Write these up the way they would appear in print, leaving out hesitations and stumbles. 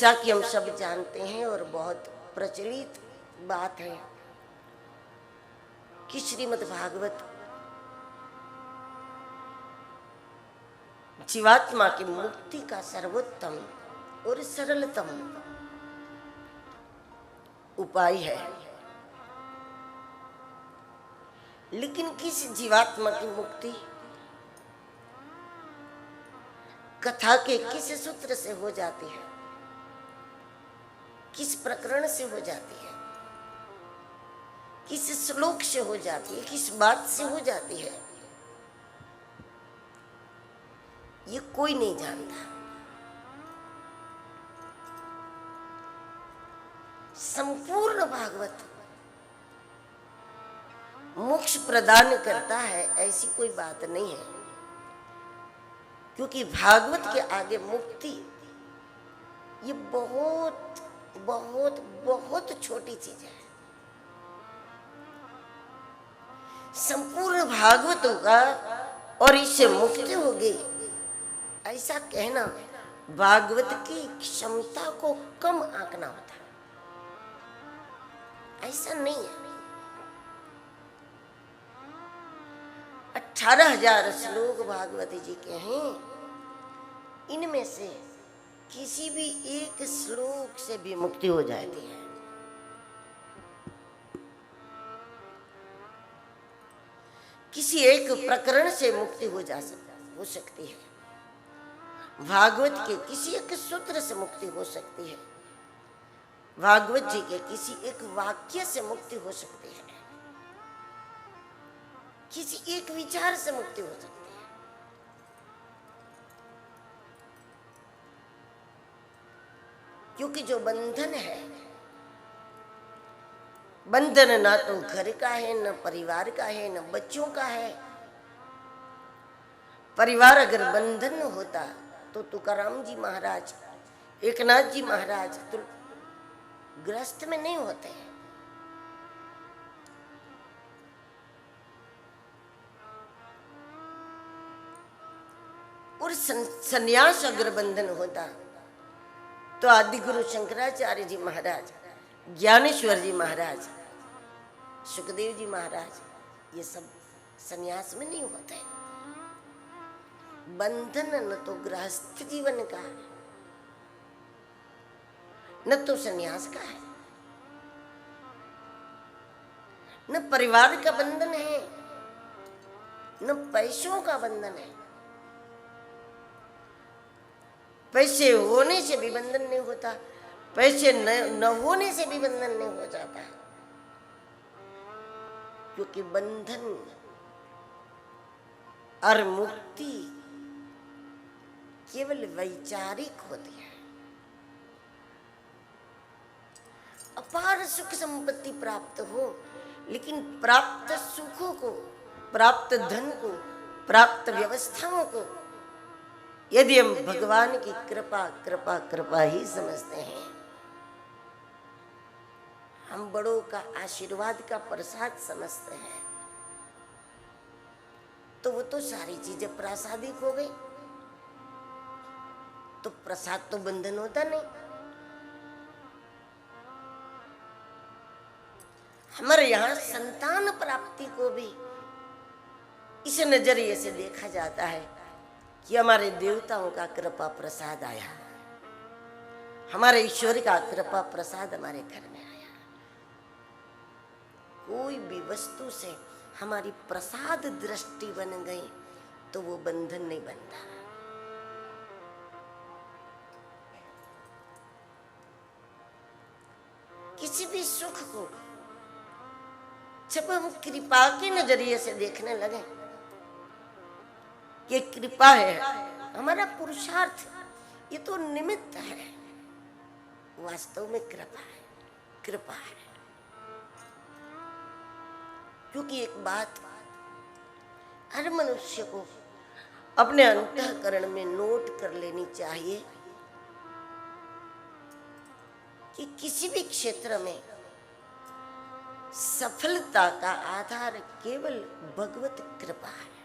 जैसा कि हम सब जानते हैं और बहुत प्रचलित बात है कि श्रीमद् भागवत जीवात्मा की मुक्ति का सर्वोत्तम और सरलतम उपाय है। लेकिन किस जीवात्मा की मुक्ति कथा के किस सूत्र से हो जाती है, किस प्रकरण से हो जाती है, किस श्लोक से हो जाती है, किस बात से हो जाती है, ये कोई नहीं जानता। संपूर्ण भागवत मोक्ष प्रदान करता है ऐसी कोई बात नहीं है, क्योंकि भागवत के आगे मुक्ति ये बहुत बहुत बहुत छोटी चीज है। संपूर्ण भागवत होगा और इससे मुक्ति होगी, ऐसा कहना भागवत की क्षमता को कम आंकना होता है। ऐसा नहीं है। 18,000 श्लोक भागवत जी के हैं, इनमें से किसी भी एक श्लोक से भी मुक्ति हो जाती है। किसी एक प्रकरण से मुक्ति हो सकती है। भागवत के किसी एक सूत्र से मुक्ति हो सकती है। भागवत जी के किसी एक वाक्य से मुक्ति हो सकती है। किसी एक विचार से मुक्ति हो सकती है। क्योंकि जो बंधन है, बंधन ना तो घर का है, न परिवार का है, न बच्चों का है। परिवार अगर बंधन होता तो तुकाराम जी महाराज, एकनाथ जी महाराज तो गृहस्थ में नहीं होते। और संन्यास अगर बंधन होता तो आदि गुरु शंकराचार्य जी महाराज, ज्ञानेश्वर जी महाराज, सुखदेव जी महाराज, ये सब संन्यास में नहीं होते। बंधन न तो गृहस्थ जीवन का है, न तो संन्यास का है, न परिवार का बंधन है, न पैसों का बंधन है। पैसे होने से भी बंधन नहीं होता, पैसे न होने से भी बंधन नहीं हो जाता, क्योंकि बंधन और मुक्ति केवल वैचारिक होती है। अपार सुख संपत्ति प्राप्त हो, लेकिन प्राप्त सुखों को, प्राप्त धन को, प्राप्त व्यवस्थाओं को यदि हम भगवान की कृपा कृपा कृपा ही समझते हैं, हम बड़ों का आशीर्वाद का प्रसाद समझते हैं, तो वो तो सारी चीजें प्रासादिक हो गई। तो प्रसाद तो बंधन होता नहीं। हमारे यहाँ संतान प्राप्ति को भी इस नजरिए से देखा जाता है कि हमारे देवताओं का कृपा प्रसाद आया, हमारे ईश्वर का कृपा प्रसाद हमारे घर में आया। कोई भी वस्तु से हमारी प्रसाद दृष्टि बन गई तो वो बंधन नहीं बनता। किसी भी सुख को जब हम कृपा के नजरिए से देखने लगे कि कृपा है, हमारा पुरुषार्थ, ये तो निमित्त है, वास्तव में कृपा है, कृपा है। क्योंकि एक बात हर मनुष्य को अपने अंतःकरण में नोट कर लेनी चाहिए कि किसी भी क्षेत्र में सफलता का आधार केवल भगवत कृपा है।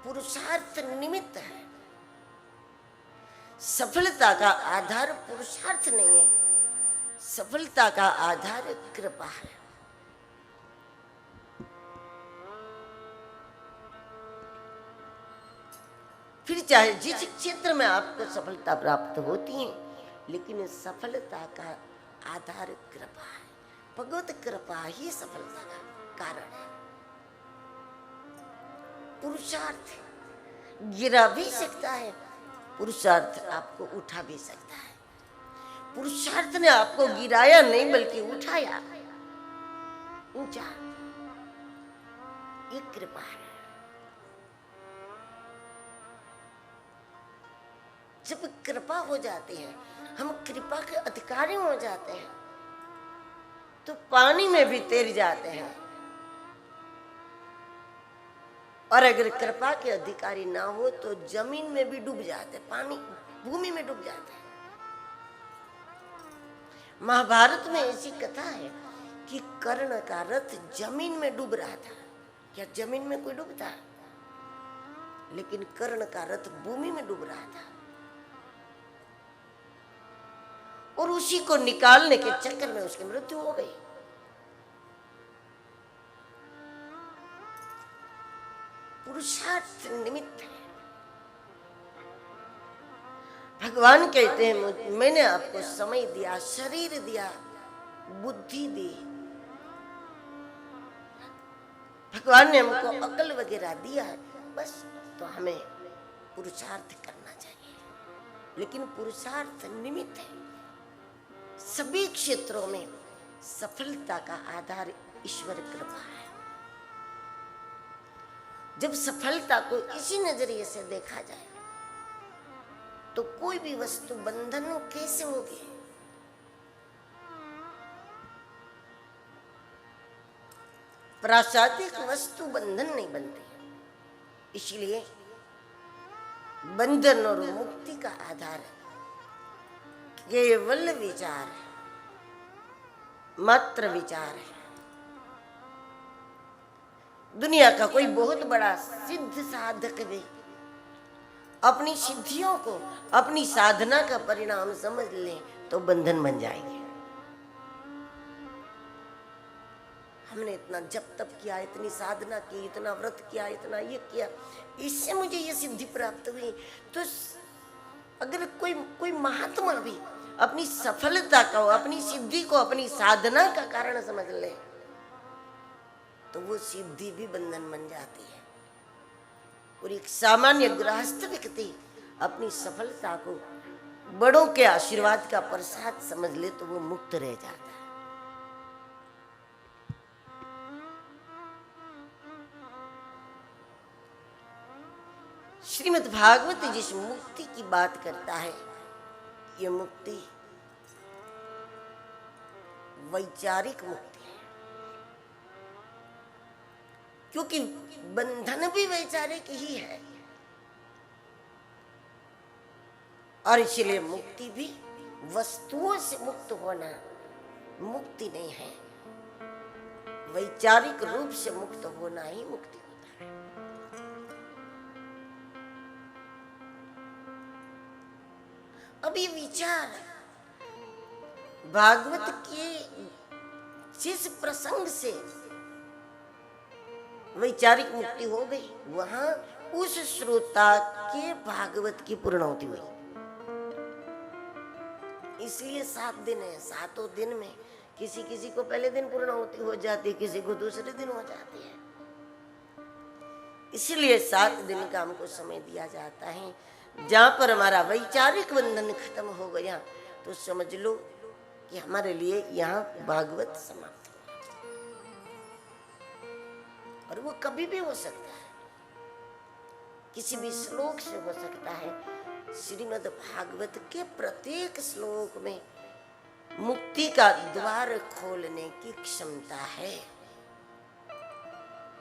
पुरुषार्थ निमित्त है, सफलता का आधार पुरुषार्थ नहीं है, सफलता का आधार कृपा है। फिर चाहे जिस क्षेत्र में आपको सफलता प्राप्त होती है, लेकिन सफलता का आधार कृपा है। भगवत कृपा ही सफलता का कारण है। पुरुषार्थ गिरा भी सकता है, पुरुषार्थ आपको उठा भी सकता है। पुरुषार्थ ने आपको गिराया नहीं बल्कि उठाया, ऊंचा। ये कृपा है। जब कृपा हो जाती है, हम कृपा के अधिकारी हो जाते हैं, तो पानी में भी तैर जाते हैं। और अगर कृपा के अधिकारी ना हो तो जमीन में भी डूब जाते, पानी भूमि में डूब जाते हैं। महाभारत में ऐसी कथा है कि कर्ण का रथ जमीन में डूब रहा था। क्या जमीन में कोई डूबता है? लेकिन कर्ण का रथ भूमि में डूब रहा था, और उसी को निकालने के चक्कर में उसकी मृत्यु हो गई। पुरुषार्थ निमित्त है। भगवान कहते हैं मैंने आपको समय दिया, शरीर दिया, बुद्धि दी। भगवान ने हमको अकल वगैरह दिया है, बस तो हमें पुरुषार्थ करना चाहिए। लेकिन पुरुषार्थ निमित्त है। सभी क्षेत्रों में सफलता का आधार ईश्वर कृपा है। जब सफलता को इसी नजरिए से देखा जाए तो कोई भी वस्तु बंधन कैसे होगी? प्रासादिक वस्तु बंधन नहीं बनती, इसलिए बंधन और मुक्ति का आधार केवल विचार है, मात्र विचार है। दुनिया का कोई बहुत बड़ा सिद्ध साधक भी अपनी सिद्धियों को अपनी साधना का परिणाम समझ ले तो बंधन बन जाएंगे। हमने इतना जप तप किया, इतनी साधना की, इतना व्रत किया, इतना ये किया, इससे मुझे ये सिद्धि प्राप्त हुई। तो अगर कोई महात्मा भी अपनी सफलता को, अपनी सिद्धि को अपनी साधना का कारण समझ ले तो वो सिद्धि भी बंधन बन जाती है। और एक सामान्य गृहस्थ व्यक्ति अपनी सफलता को बड़ों के आशीर्वाद का प्रसाद समझ ले तो वो मुक्त रह जाता है। श्रीमद् भागवत जिस मुक्ति की बात करता है, ये मुक्ति वैचारिक मुक्ति है, क्योंकि बंधन भी वैचारिक ही है। और इसलिए मुक्ति भी वस्तुओं से मुक्त होना मुक्ति नहीं है, वैचारिक रूप से मुक्त होना ही मुक्ति होता है। अब ये विचार भागवत के जिस प्रसंग से वैचारिक मुक्ति हो गई, वहां उस श्रोता के भागवत की पूर्णोति हुई। इसलिए 7 दिन है, 7 दिन में किसी किसी को पहले दिन पूर्णोति हो जाती है, किसी को दूसरे दिन हो जाती है। इसलिए 7 दिन का हमको समय दिया जाता है। जहां पर हमारा वैचारिक बंधन खत्म हो गया तो समझ लो कि हमारे लिए यहाँ भागवत समाप्त हो। और वो कभी भी हो सकता है, किसी भी श्लोक से हो सकता है। श्रीमद् भागवत के प्रत्येक श्लोक में मुक्ति का द्वार खोलने की क्षमता है।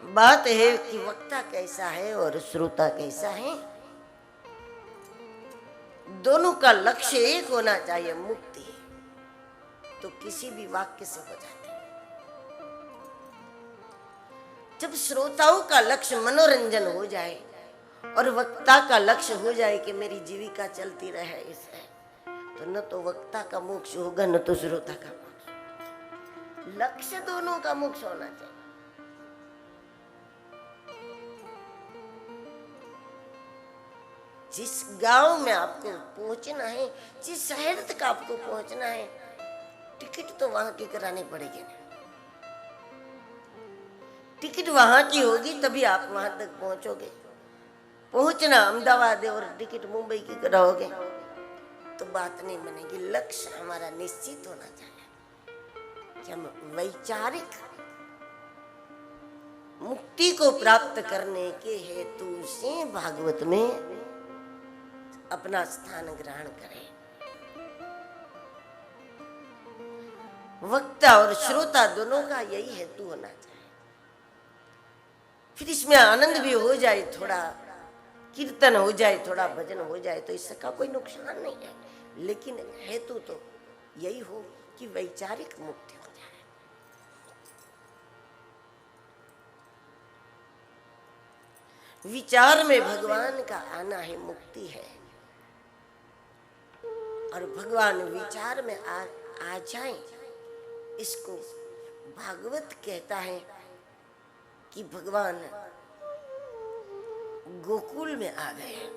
बात है कि वक्ता कैसा है और श्रोता कैसा है। दोनों का लक्ष्य एक होना चाहिए, मुक्ति, तो किसी भी वाक्य से हो जाती है। जब श्रोताओं का लक्ष्य मनोरंजन हो जाए और वक्ता का लक्ष्य हो जाए कि मेरी जीविका चलती रहे इससे, तो न तो वक्ता का मोक्ष होगा न तो श्रोता का मोक्ष। लक्ष्य दोनों का मोक्ष होना चाहिए। जिस गांव में आपको पहुंचना है, जिस शहर तक आपको पहुंचना है, टिकट तो वहां की करानी पड़ेगी ना। टिकट वहां की होगी तभी आप वहां तक पहुंचोगे। पहुंचना अहमदाबाद है और टिकट मुंबई की कराओगे तो बात नहीं बनेगी। लक्ष्य हमारा निश्चित होना चाहिए कि हम वैचारिक मुक्ति को प्राप्त करने के हेतु से भागवत में अपना स्थान ग्रहण करें। वक्ता और श्रोता दोनों का यही हेतु होना चाहिए। फिर इसमें आनंद भी हो जाए, थोड़ा कीर्तन हो जाए, थोड़ा भजन हो जाए तो इसका कोई नुकसान नहीं है, लेकिन हेतु तो यही हो कि वैचारिक मुक्ति हो जाए। विचार में भगवान का आना है, मुक्ति है। और भगवान विचार में आ जाए, इसको भागवत कहता है कि भगवान गोकुल में आ गए।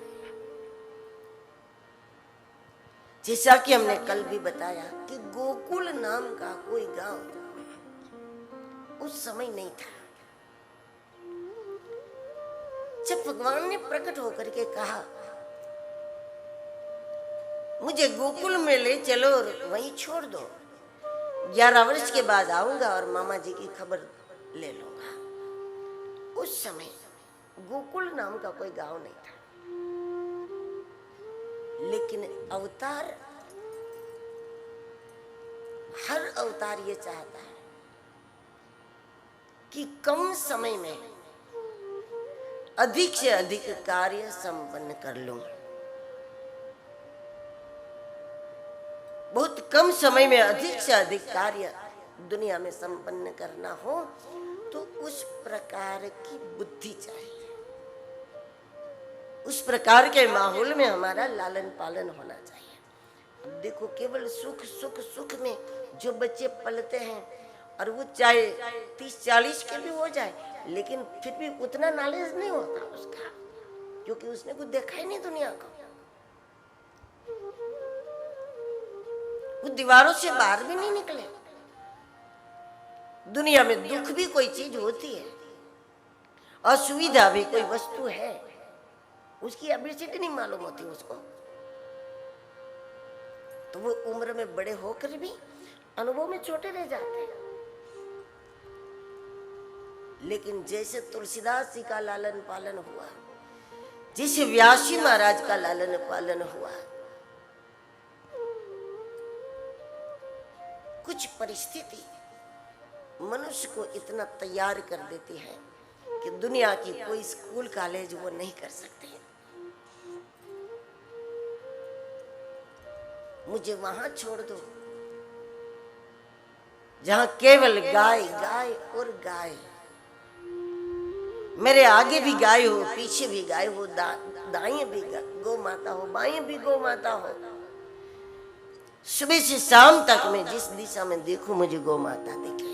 जैसा कि हमने कल भी बताया कि गोकुल नाम का कोई गांव उस समय नहीं था। जब भगवान ने प्रकट होकर के कहा मुझे गोकुल में ले चलो और वहीं छोड़ दो, 11 वर्ष के बाद आऊंगा और मामा जी की खबर ले लूंगा, उस समय गोकुल नाम का कोई गांव नहीं था। लेकिन अवतार, हर अवतार ये चाहता है कि कम समय में अधिक से अधिक कार्य संपन्न कर लूं। बहुत कम समय में अधिक से अधिक कार्य दुनिया में संपन्न करना हो तो उस प्रकार की बुद्धि चाहिए, उस प्रकार के माहौल में हमारा लालन पालन होना चाहिए। अब देखो, केवल सुख सुख सुख में जो बच्चे पलते हैं और वो चाहे 30-40 के भी हो जाए, लेकिन फिर भी उतना नॉलेज नहीं होता उसका, क्योंकि उसने कुछ देखा ही नहीं दुनिया को। वो दीवारों से बाहर भी नहीं निकले। दुनिया में दुख भी कोई चीज होती है, असुविधा भी कोई वस्तु है, उसकी एबिलिटी नहीं मालूम होती उसको, तो वो उम्र में बड़े होकर भी अनुभव में छोटे रह जाते हैं। लेकिन जैसे तुलसीदास जी का लालन पालन हुआ, जैसे व्यासी महाराज का लालन पालन हुआ, कुछ परिस्थिति मनुष्य को इतना तैयार कर देती है कि दुनिया की कोई स्कूल कॉलेज वो नहीं कर सकते। मुझे वहां छोड़ दो जहां केवल गाय गाय और गाय, मेरे आगे भी गाय हो, पीछे भी गाय हो, दाएं भी गौ माता हो, बाएं भी गौ माता हो। सुबह से शाम तक मैं जिस दिशा में देखूं मुझे गौ माता दिखे।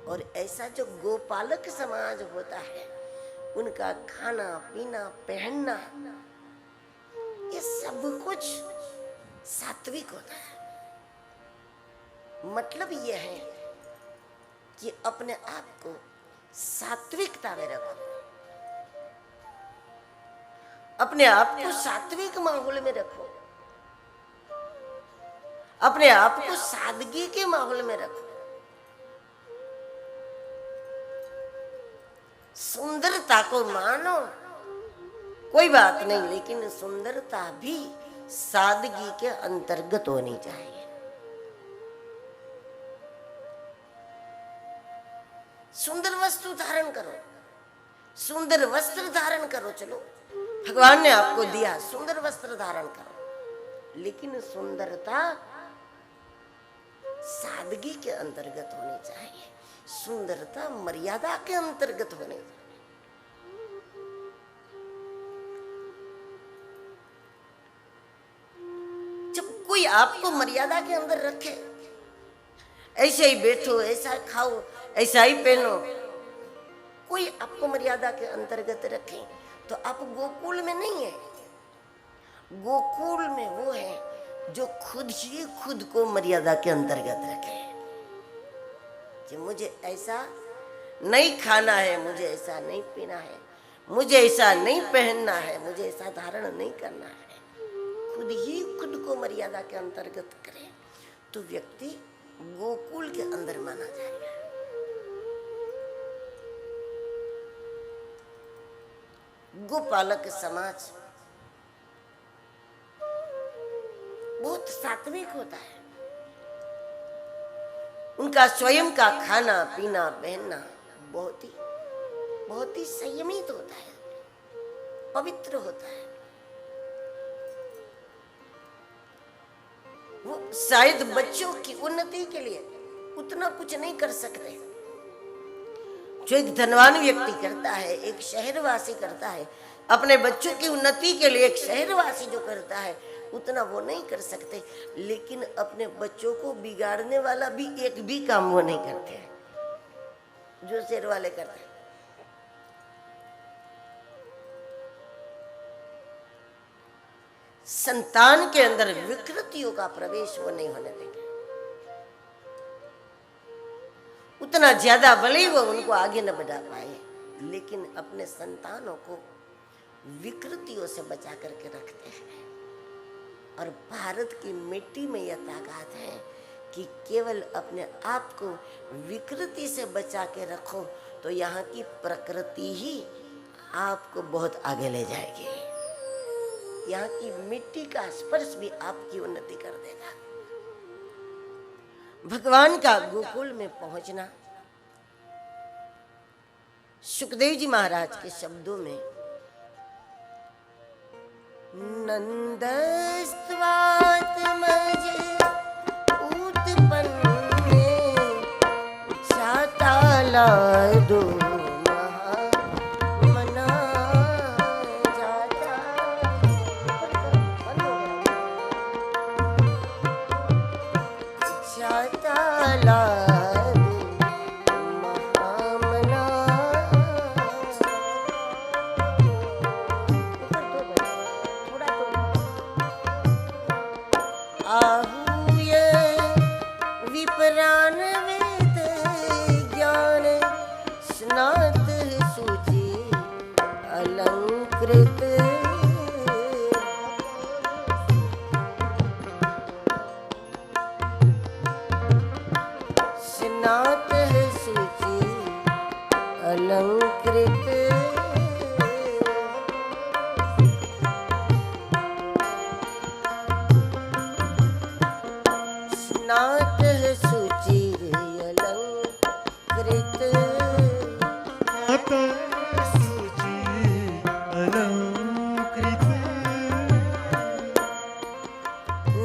और ऐसा जो गोपालक समाज होता है, उनका खाना पीना पहनना ये सब कुछ सात्विक होता है। मतलब ये है कि अपने आप को सात्विकता में रखो, अपने आप को सात्विक माहौल में रखो, अपने आप को सादगी के माहौल में रखो। सुंदरता को मानो, कोई बात नहीं, लेकिन सुंदरता भी सादगी के अंतर्गत होनी चाहिए। सुंदर वस्तु धारण करो, सुंदर वस्त्र धारण करो। चलो, भगवान ने आपको दिया, सुंदर वस्त्र धारण करो, लेकिन सुंदरता सादगी के अंतर्गत होनी चाहिए, सुंदरता मर्यादा के अंतर्गत होनी चाहिए। आपको मर्यादा के अंदर रखे, ऐसे ही बैठो, ऐसा खाओ, ऐसा ही पहनो, कोई आपको मर्यादा के अंतर्गत रखे, तो आप गोकुल में नहीं है। गोकुल में वो है जो खुद ही खुद को मर्यादा के अंतर्गत रखे, कि मुझे ऐसा नहीं खाना है, मुझे ऐसा नहीं पीना है, मुझे ऐसा नहीं पहनना है, मुझे ऐसा धारण नहीं करना है। खुद ही खुद को मर्यादा के अंतर्गत करे तो व्यक्ति गोकुल के अंदर माना जाएगा। गोपालक समाज बहुत सात्विक होता है। उनका स्वयं का खाना पीना पहनना बहुत ही संयमित होता है, पवित्र होता है। वो शायद बच्चों की उन्नति के लिए उतना कुछ नहीं कर सकते जो एक धनवान व्यक्ति करता है, एक शहरवासी करता है। अपने बच्चों की उन्नति के लिए एक शहरवासी जो करता है उतना वो नहीं कर सकते, लेकिन अपने बच्चों को बिगाड़ने वाला भी एक भी काम वो नहीं करते हैं जो शहर वाले करते हैं। संतान के अंदर विकृतियों का प्रवेश वो नहीं होने देंगे। उतना ज्यादा भले ही वो उनको आगे न बढ़ा पाए, लेकिन अपने संतानों को विकृतियों से बचा करके रखते हैं। और भारत की मिट्टी में यह ताकत है कि केवल अपने आप को विकृति से बचा के रखो तो यहाँ की प्रकृति ही आपको बहुत आगे ले जाएगी। यहाँ की मिट्टी का स्पर्श भी आपकी उन्नति कर देगा। भगवान का गोकुल में पहुंचना सुखदेव जी महाराज के शब्दों में, नंदस्त्वात्मज उत्पन्ने चातालादो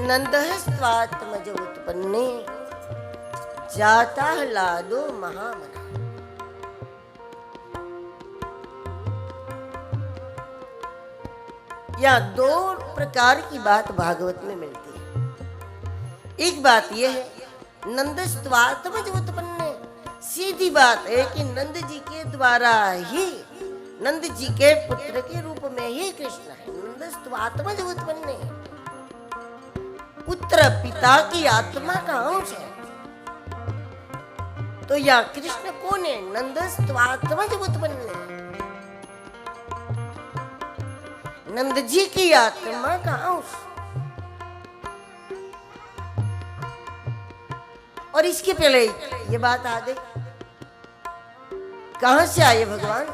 नंदस्त्वात्मज उत्पन्ने जाताह्लादो महामना। या दो प्रकार की बात भागवत में मिलती है। एक बात यह है नंदस्त्वात्मज उत्पन्ने, सीधी बात है कि नंद जी के द्वारा ही, नंद जी के पुत्र के रूप में ही कृष्ण है। नंदस्त्वात्मज उत्पन्ने, पुत्र पिता की आत्मा का अंश है। तो या कृष्ण कौन है? नंदस्त्वात्मज उत्पन्ने, नंद जी की आत्मा का अंश। और इसके पहले ये बात आ गई, कहां से आए भगवान?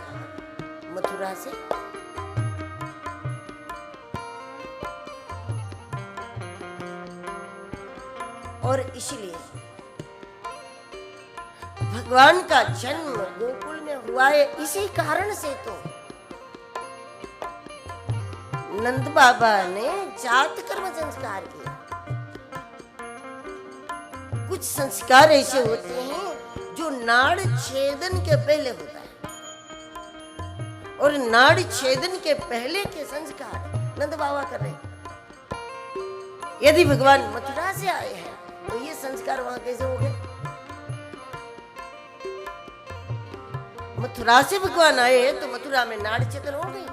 मथुरा से। और इसलिए भगवान का जन्म गोकुल में हुआ है। इसी कारण से तो नंद बाबा ने जात कर्म संस्कार किया। कुछ संस्कार ऐसे होते हैं जो नाड़ छेदन के पहले होता है, और नाड़ छेदन के पहले के संस्कार नंद बाबा कर रहे। यदि भगवान मथुरा से आए हैं तो ये संस्कार वहां कैसे हो गए? मथुरा से भगवान आए हैं तो मथुरा में नाड़ छेदन हो गई।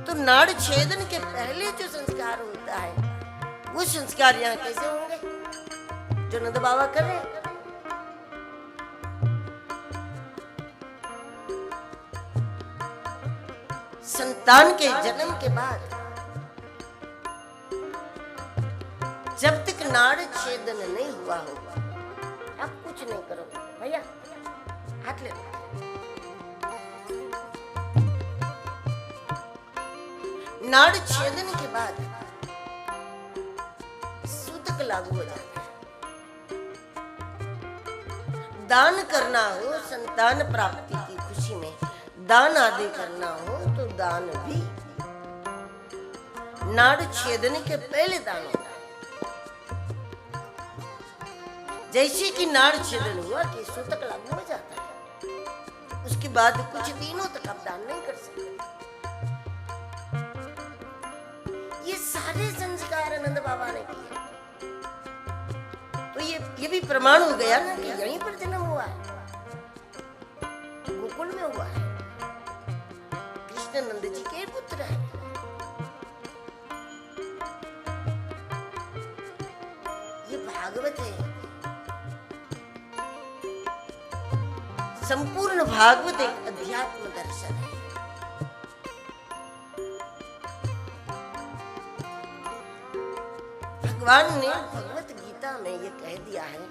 तो नाड़ छेदन के पहले जो संस्कार होता है वो संस्कार यहाँ कैसे होंगे जो नंद बाबा कर रहे हैं? संतान के जन्म के बाद जब तक नाड़ छेदन नहीं हुआ होगा आप कुछ नहीं करो। भैया हाथ ले लो। नाड़ छेदन के बाद सूतक लागू हो जाता है। दान करना हो संतान प्राप्ति की खुशी में, दान आदि करना हो तो दान भी नाड़ छेदन के पहले दान होता है। जैसे कि नाड़ छेदन हुआ कि सूतक लागू हो जाता है, उसके बाद कुछ दिनों तक आप दान नहीं कर सकते। ये सारे संस्कार आनंद बाबा ने किए। तो ये भी प्रमाण हो गया ना कि यहीं पर जन्म हुआ है, गोकुल में हुआ है, कृष्ण नंद जी के पुत्र है। ये भागवत है, संपूर्ण भागवत एक अध्यात्म दर्शन है। भगवान ने भगवत गीता में ये कह दिया है,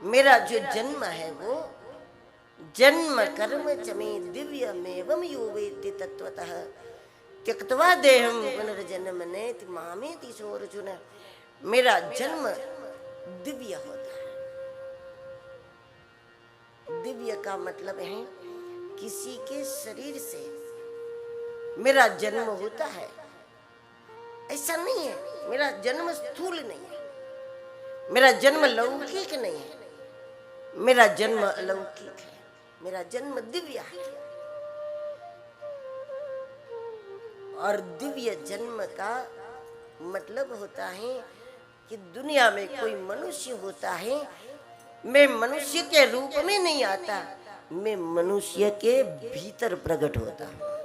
मेरा जो जन्म है वो जन्म कर्म चमे दिव्यमेवं यो वेत्ति तत्वतः त्यक्त्वा देहं पुनर्जन्म नेति मामेति सो अर्जुन। मेरा जन्म दिव्य होता है। दिव्य का मतलब है किसी के शरीर से मेरा जन्म होता है, ऐसा नहीं है। मेरा जन्म स्थूल नहीं है, मेरा जन्म लौकिक नहीं है, मेरा जन्म अलौकिक है, मेरा जन्म दिव्य है। और दिव्य जन्म का मतलब होता है कि दुनिया में कोई मनुष्य होता है, मैं मनुष्य के रूप में नहीं आता, मैं मनुष्य के भीतर प्रकट होता हूं।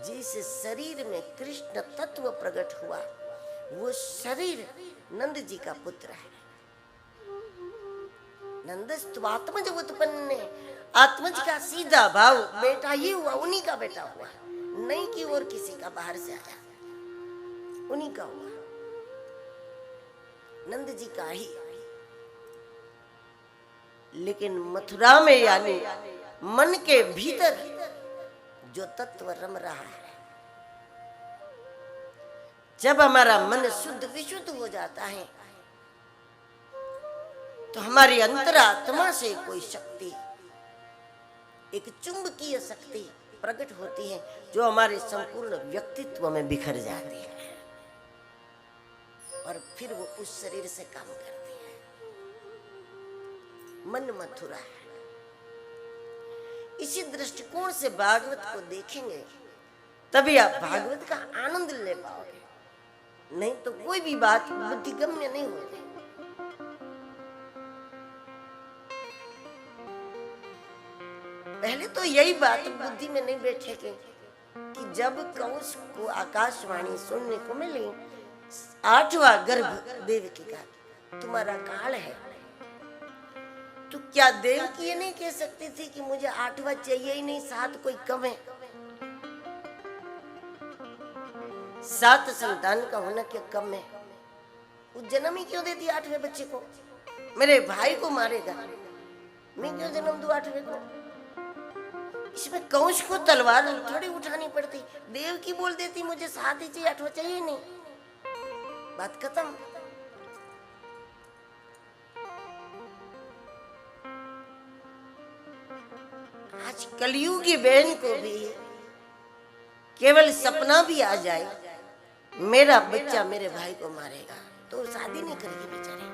जिस शरीर में कृष्ण तत्व प्रकट हुआ वो शरीर नंद जी का पुत्र है। नंदस्त्वात्मज उत्पन्न, आत्मज का सीधा भाव बेटा ही हुआ, उन्हीं का बेटा हुआ, नहीं कि और किसी का बाहर से आया, उन्हीं का हुआ, नंद जी का ही। लेकिन मथुरा में यानी मन के भीतर जो तत्व रम रहा है, जब हमारा मन शुद्ध विशुद्ध हो जाता है तो हमारी अंतरात्मा से कोई शक्ति, एक चुंबकीय शक्ति प्रकट होती है जो हमारे संपूर्ण व्यक्तित्व में बिखर जाती है और फिर वो उस शरीर से काम करती है। मन मथुरा है। इसी दृष्टिकोण से भागवत को देखेंगे तभी आप भागवत का आनंद ले पाओगे, नहीं तो कोई भी बात बुद्धिगम्य नहीं होगी। पहले तो यही बात बुद्धि में नहीं बैठेगी कि जब कंस को आकाशवाणी सुनने को मिली, 8वां गर्भ देवकी का तुम्हारा काल है, तो क्या देवकी ये नहीं कह सकती थी कि मुझे 8वां चाहिए ही नहीं, 7 कोई कम है? 7 संतान का होना क्या कम है? वो जन्म ही क्यों देती 8वें बच्चे को? मेरे भाई को मारेगा, मैं क्यों जन्म दूं 8वें को? इसमें कंस को तलवार थोड़ी उठानी पड़ती, देवकी बोल देती मुझे 7 ही चाहिए, 8वां चाहिए नहीं, बात खत्म। आज कलयुगी बहन को भी केवल सपना भी आ जाए मेरा बच्चा मेरे भाई को मारेगा तो शादी नहीं करेगी बेचारी,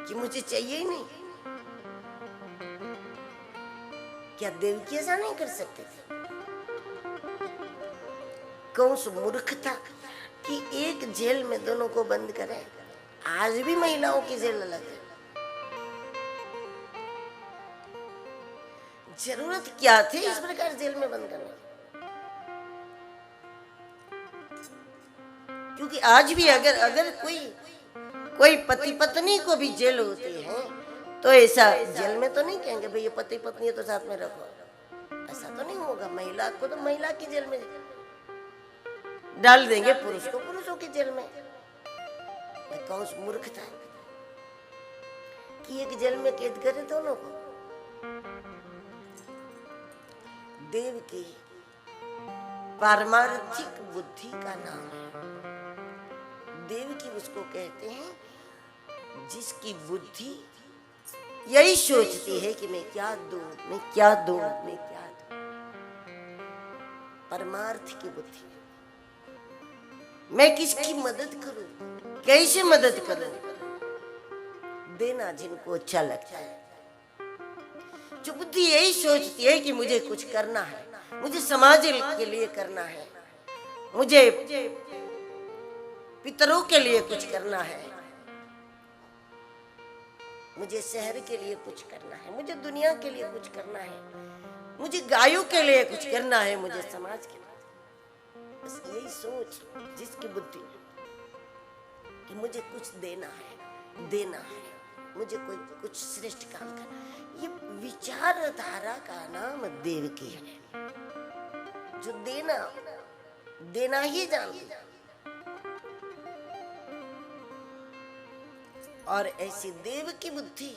कि मुझे चाहिए ही नहीं। क्या देवकी ऐसा नहीं कर सकते थे? कंस मूर्ख था कि एक जेल में दोनों को बंद करे। आज भी महिलाओं की जेल अलग है। जरूरत क्या थी इस प्रकार जेल में बंद करने की? क्योंकि आज भी अगर अगर कोई पति पत्नी को भी जेल होती है तो ऐसा जेल में तो नहीं कहेंगे भाई ये पति पत्नी है तो साथ में रखो, ऐसा तो नहीं होगा। महिला को तो महिला की जेल में डाल देंगे, पुरुष को पुरुषों की जेल में। कंस मूर्ख था कि एक जेल में कैद करे दोनों को। देव की पारमार्थिक बुद्धि का नाम है। देव की उसको कहते हैं जिसकी बुद्धि यही सोचती है कि मैं क्या दूं, मैं क्या दूं, मैं क्या दूं। परमार्थ की बुद्धि, मैं किसकी मदद करूं, कैसे मदद करूं। देना जिनको अच्छा लगता है, जो बुद्धि यही सोचती है कि मुझे कुछ करना है, मुझे समाज के लिए करना है, मुझे पितरों के लिए कुछ करना है, मुझे शहर के लिए कुछ करना है, मुझे दुनिया के लिए कुछ करना है, मुझे गायों के लिए कुछ करना है, मुझे समाज के लिए। बस यही सोच जिसकी बुद्धि कि मुझे कुछ देना है, मुझे कोई कुछ श्रेष्ठ काम करना है, ये विचारधारा का नाम देव की है। जो देना ही जानती है। और ऐसी देव की बुद्धि,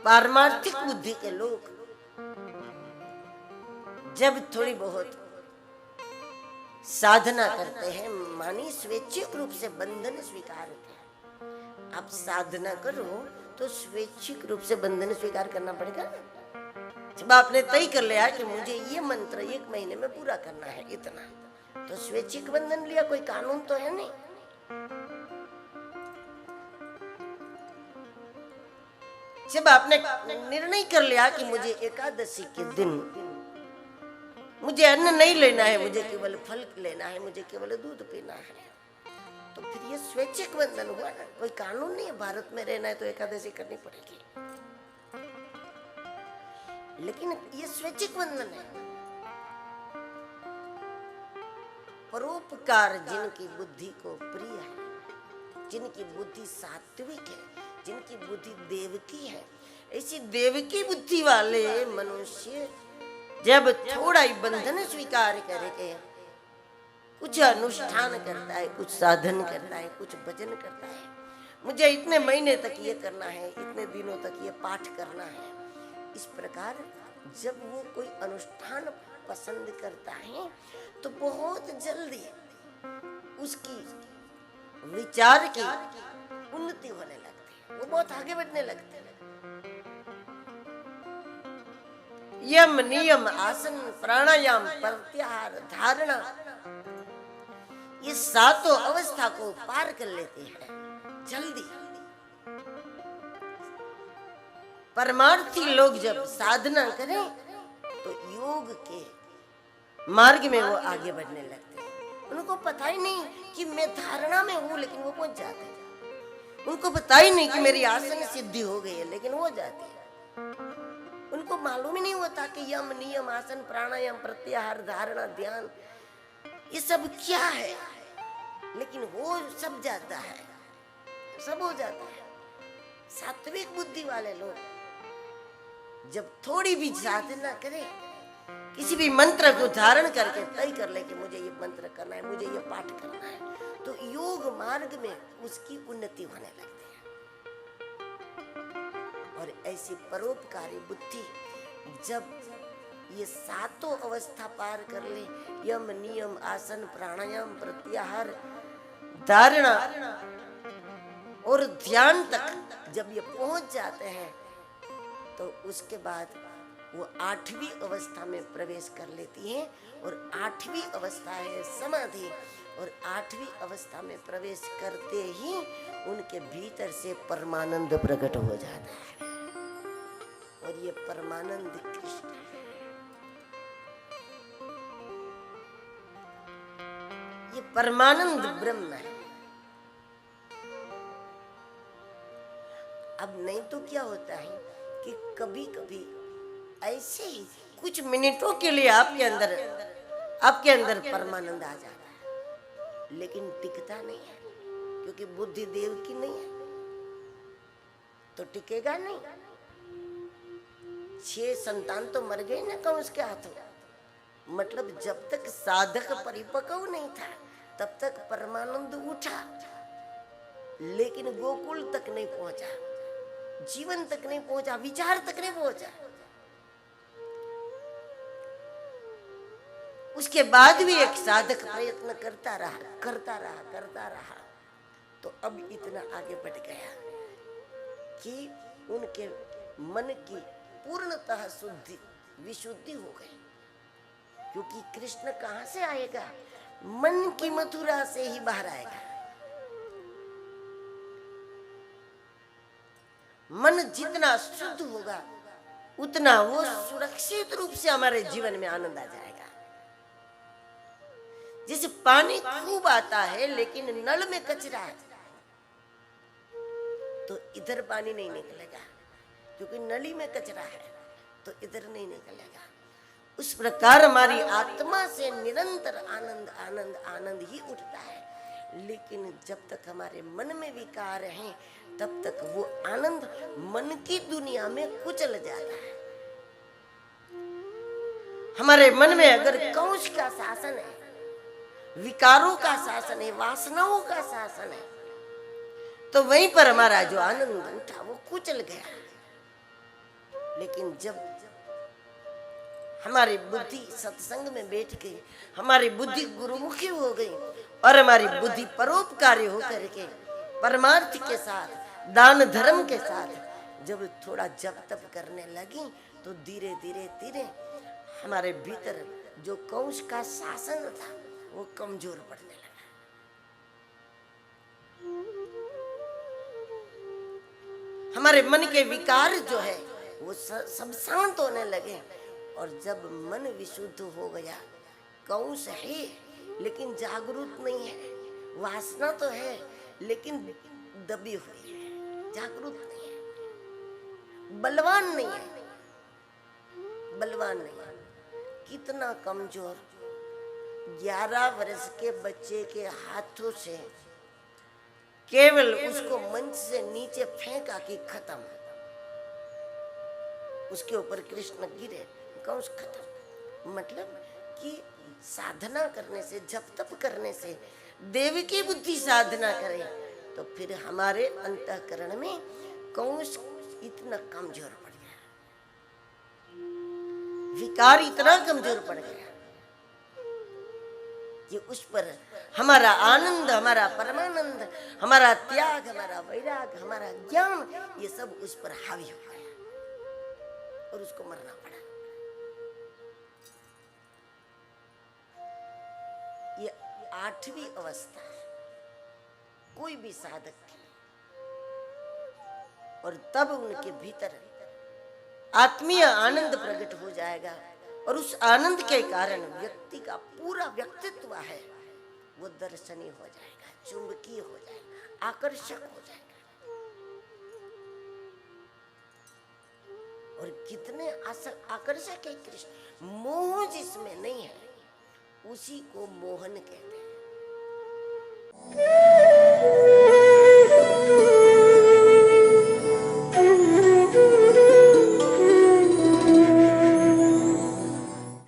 पारमार्थिक बुद्धि के लोग जब थोड़ी बहुत साधना करते हैं, मानी स्वैच्छिक रूप से बंधन स्वीकार होते हैं। आप साधना करो तो स्वैच्छिक रूप से बंधन स्वीकार करना पड़ेगा। जब आपने तय कर लिया कि मुझे ये मंत्र 1 महीने में पूरा करना है इतना, तो स्वैच्छिक बंधन लिया, कोई कानून तो है नहीं। जब आपने निर्णय कर लिया कि मुझे एकादशी के दिन मुझे अन्न नहीं लेना है, मुझे केवल फल लेना है, मुझे केवल दूध पीना है, तो फिर ये स्वैच्छिक बंधन हुआ ना। कोई कानून नहीं है, भारत में रहना है तो एकादशी करनी पड़ेगी, लेकिन ये स्वैच्छिक बंधन है। परोपकार जिनकी बुद्धि को प्रिय है, जिनकी बुद्धि सात्विक है, जिनकी बुद्धि देव की है, ऐसी देव की बुद्धि वाले मनुष्य जब थोड़ा ही बंधन स्वीकार करके कुछ अनुष्ठान करता है, कुछ साधन करता है, कुछ भजन करता है, मुझे इतने महीने तक ये करना है, इतने दिनों तक ये पाठ करना है, इस प्रकार जब वो कोई अनुष्ठान पसंद करता है तो बहुत जल्दी उसकी विचार की उन्नति होने लगती है, वो बहुत आगे बढ़ने लगते हैं। यम नियम आसन प्राणायाम प्रत्याहार धारणा, ये सातों अवस्था को पार कर लेते हैं जल्दी। परमार्थी लोग जब साधना करें तो योग के मार्ग में वो आगे बढ़ने लगते हैं। उनको पता ही नहीं कि मैं धारणा में हूं, लेकिन वो पहुंच जाते हैं। उनको पता ही नहीं कि मेरी आसन सिद्धि हो गई है, लेकिन वो जाती है। उनको मालूम ही नहीं होता कि यम नियम आसन प्राणायाम प्रत्याहार धारणा ध्यान ये सब क्या है, लेकिन हो सब जाता है, सब हो जाता है। सात्विक बुद्धि वाले लोग जब थोड़ी भी साधना करें, किसी भी मंत्र को धारण करके तय कर ले कि मुझे ये मंत्र करना है, मुझे ये पाठ करना है, तो योग मार्ग में उसकी उन्नति होने लगती है। और ऐसी परोपकारी बुद्धि जब ये सातों अवस्था पार कर ले, यम नियम आसन प्राणायाम प्रत्याहार धारणा और ध्यान तक जब ये पहुंच जाते हैं, तो उसके बाद वो 8वीं अवस्था में प्रवेश कर लेती हैं। और 8वीं अवस्था है समाधि, और 8वीं अवस्था में प्रवेश करते ही उनके भीतर से परमानंद प्रकट हो जाता है। और ये परमानंद कृष्ण है। परमानंद ब्रह्म है। अब नहीं तो क्या होता है कि कभी कभी ऐसे ही कुछ मिनटों के लिए आपके अंदर परमानंद आ जाता है, लेकिन टिकता नहीं है, क्योंकि बुद्धि देव की नहीं है तो टिकेगा नहीं। 6 संतान तो मर गए ना कंस के हाथों। मतलब जब तक साधक परिपक्व नहीं था तब तक परमानंद उठा, लेकिन गोकुल तक नहीं पहुंचा, जीवन तक नहीं पहुंचा, विचार तक नहीं पहुंचा। उसके बाद भी एक साधक प्रयत्न करता रहा, तो अब इतना आगे बढ़ गया कि उनके मन की पूर्णतः विशुद्धि हो गई। क्योंकि कृष्ण कहां से आएगा? मन की मथुरा से ही बाहर आएगा। मन जितना शुद्ध होगा उतना वो सुरक्षित रूप से हमारे जीवन में आनंद आ जाएगा। जैसे पानी खूब आता है लेकिन नल में कचरा है तो इधर पानी नहीं निकलेगा, क्योंकि नली में कचरा है तो इधर नहीं निकलेगा। उस प्रकार हमारी आत्मा से निरंतर आनंद आनंद आनंद ही उठता है, लेकिन जब तक हमारे मन में विकार हैं तब तक वो आनंद मन की दुनिया में कुचल जाता है। हमारे मन में अगर कंस का शासन है, विकारों का शासन है, वासनाओं का शासन है, तो वहीं पर हमारा जो आनंद उठा वो कुचल गया। लेकिन जब हमारी बुद्धि सत्संग में बैठ गई, हमारी बुद्धि गुरुमुखी हो गई और हमारी बुद्धि परोपकारी होकर के परमार्थ के साथ, दान धर्म के साथ जब थोड़ा जप तप करने लगी तो धीरे धीरे धीरे हमारे भीतर जो कंस का शासन था वो कमजोर पड़ने लगा। हमारे मन के विकार जो है वो सब शांत होने लगे। और जब मन विशुद्ध हो गया, कंस है लेकिन जागरूक नहीं है, वासना तो है लेकिन दबी हुई है, जागरूक नहीं है, बलवान नहीं है, बलवान नहीं है। कितना कमजोर! 11 वर्ष के बच्चे के हाथों से केवल उसको मंच से नीचे फेंका कि खत्म, उसके ऊपर कृष्ण गिरे, कंस खत्म। मतलब कि साधना करने से, जप तप करने से, देव की बुद्धि साधना करे तो फिर हमारे अंतःकरण में कंस इतना कमजोर पड़ गया, विकार इतना कमजोर पड़ गया कि उस पर हमारा आनंद, हमारा परमानंद, हमारा त्याग, हमारा वैराग, हमारा ज्ञान, ये सब उस पर हावी हो गया और उसको मरना पड़ा। ये 8वीं अवस्था है कोई भी साधक की, और तब उनके भीतर आत्मीय आनंद प्रकट हो जाएगा और उस आनंद के कारण व्यक्ति का पूरा व्यक्तित्व है वो दर्शनीय हो जाएगा, चुंबकीय हो जाएगा, आकर्षक हो जाएगा। और कितने आकर्षक है कृष्ण! मोह जिसमें नहीं है उसी को मोहन कहते हैं।